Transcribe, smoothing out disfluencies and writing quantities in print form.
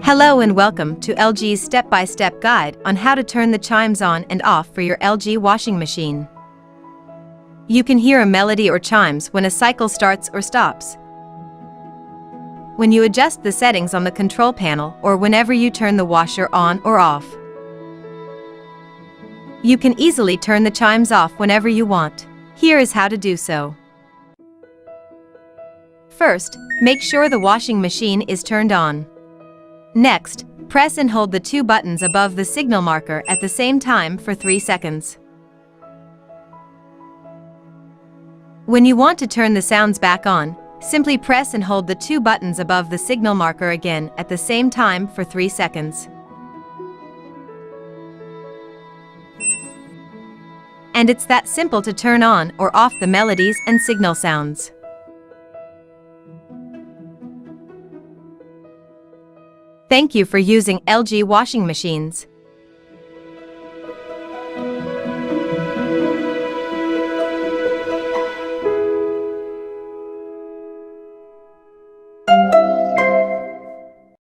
Hello and welcome to LG's step-by-step guide on how to turn the chimes on and off for your LG washing machine. You can hear a melody or chimes when a cycle starts or stops. When you adjust the settings on the control panel or whenever you turn the washer on or off. You can easily turn the chimes off whenever you want. Here is how to do so. First, make sure the washing machine is turned on. Next, press and hold the two buttons above the signal marker at the same time for 3 seconds. When you want to turn the sounds back on, simply press and hold the two buttons above the signal marker again at the same time for 3 seconds. And it's that simple to turn on or off the melodies and signal sounds. Thank you for using LG washing machines.